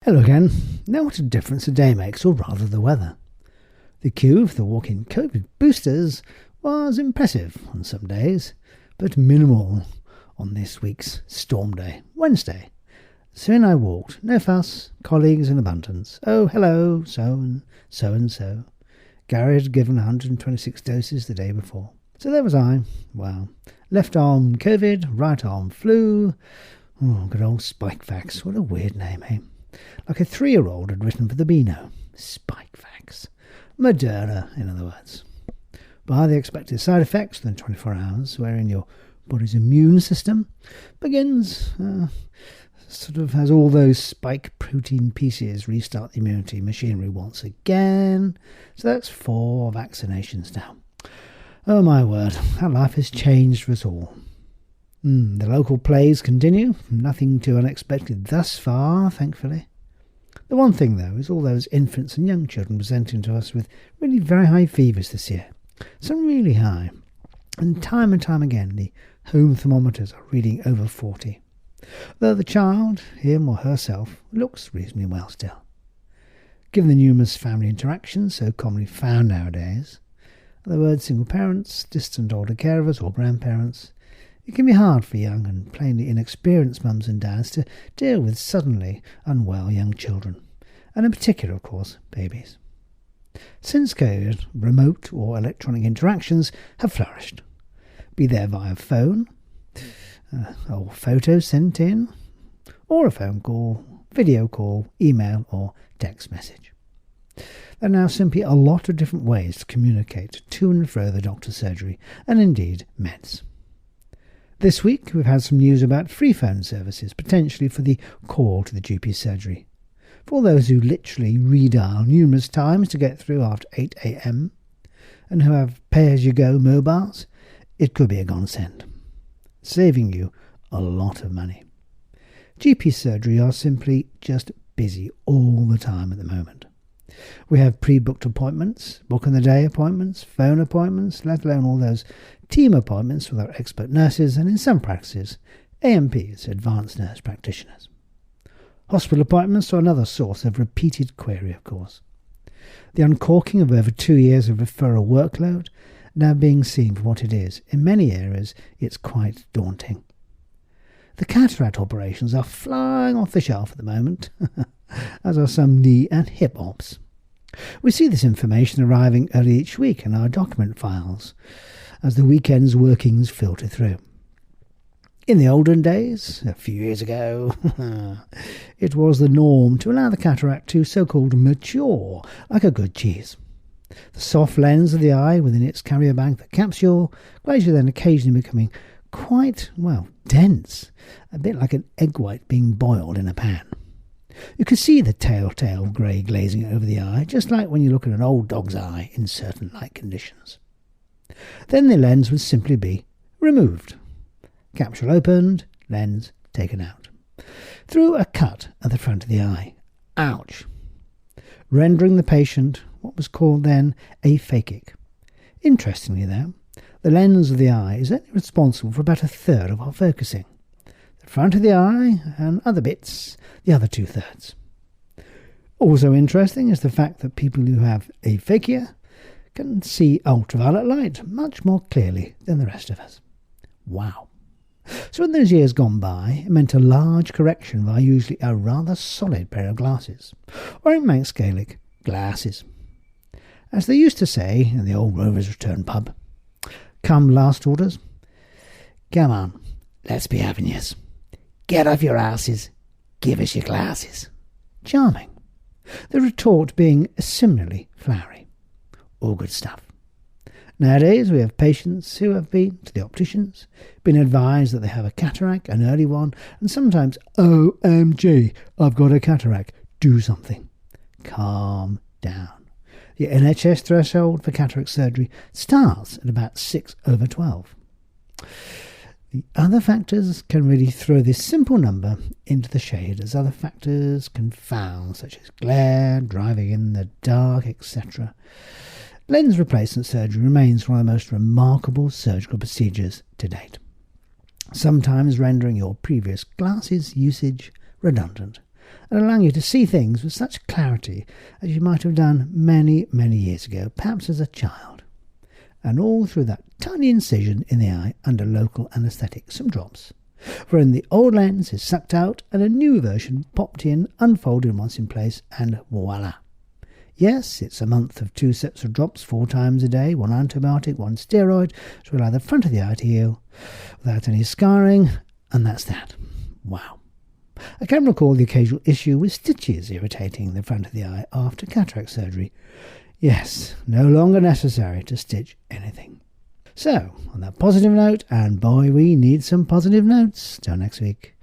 Hello again. Now what a difference a day makes, or rather the weather. The queue for the walk-in COVID boosters was impressive on some days, but minimal on this week's storm day, Wednesday. So in I walked, no fuss, colleagues in abundance. Oh, hello, so-and-so. Gary had given 126 doses the day before. So there was I. Well, left arm COVID, right arm flu. Oh, good old Spikevax. What a weird name, eh? Like a 3-year-old had written for the Beano. Spikevax. Moderna, in other words. By the expected side effects within 24 hours, wherein your body's immune system begins, has all those spike protein pieces restart the immunity machinery once again. So that's 4 vaccinations now. Oh my word, how life has changed for us all. The local plays continue. Nothing too unexpected thus far, thankfully. The one thing, though, is all those infants and young children presenting to us with really very high fevers this year. Some really high. And time again, the home thermometers are reading over 40. Though the child, him or herself, looks reasonably well still. Given the numerous family interactions so commonly found nowadays, in other words, single parents, distant older carers or grandparents, it can be hard for young and plainly inexperienced mums and dads to deal with suddenly unwell young children, and in particular, of course, babies. Since COVID, remote or electronic interactions have flourished, be they via phone, or photos sent in, or a phone call, video call, email or text message. There are now simply a lot of different ways to communicate to and fro the doctor's surgery, and indeed meds. This week we've had some news about free phone services, potentially for the call to the GP surgery. For all those who literally redial numerous times to get through after 8 a.m. and who have pay-as-you-go mobiles, it could be a godsend, saving you a lot of money. GP surgery are simply just busy all the time at the moment. We have pre-booked appointments, book-in-the-day appointments, phone appointments, let alone all those team appointments with our expert nurses and, in some practices, ANPs, advanced nurse practitioners. Hospital appointments are another source of repeated query, of course. The uncorking of over 2 years of referral workload now being seen for what it is. In many areas, it's quite daunting. The cataract operations are flying off the shelf at the moment, as are some knee and hip ops. We see this information arriving early each week in our document files as the weekend's workings filter through. In the olden days, a few years ago, it was the norm to allow the cataract to so-called mature like a good cheese. The soft lens of the eye within its carrier bag, the capsule, gradually then occasionally becoming quite, dense, a bit like an egg white being boiled in a pan. You could see the telltale grey glazing over the eye, just like when you look at an old dog's eye in certain light conditions. Then the lens would simply be removed. Capsule opened, lens taken out. Through a cut at the front of the eye. Ouch! Rendering the patient what was called then aphakic. Interestingly, though, the lens of the eye is only responsible for about 1/3 of our focusing. The front of the eye and other bits, the other 2/3. Also interesting is the fact that people who have aphakia can see ultraviolet light much more clearly than the rest of us. Wow. So in those years gone by, it meant a large correction via usually a rather solid pair of glasses, or in Manx Gaelic, glasses. As they used to say in the old Rovers Return pub, come last orders, come on, let's be having yous. Get off your asses, give us your glasses. Charming. The retort being similarly flowery. All good stuff. Nowadays we have patients who have been to the opticians, been advised that they have a cataract, an early one, and sometimes, OMG, I've got a cataract, do something. Calm down. The NHS threshold for cataract surgery starts at about 6/12. The other factors can really throw this simple number into the shade, as other factors confound, such as glare, driving in the dark, etc. Lens replacement surgery remains one of the most remarkable surgical procedures to date, sometimes rendering your previous glasses usage redundant, and allowing you to see things with such clarity as you might have done many, many years ago, perhaps as a child. And all through that tiny incision in the eye under local anaesthetic, some drops, wherein the old lens is sucked out and a new version popped in, unfolded once in place, and voila. Yes, it's a month of 2 sets of drops 4 times a day, 1 antibiotic, 1 steroid, to allow the front of the eye to heal without any scarring, and that's that. Wow. I can recall the occasional issue with stitches irritating the front of the eye after cataract surgery. Yes, no longer necessary to stitch anything. So, on that positive note, and boy, we need some positive notes. Till next week.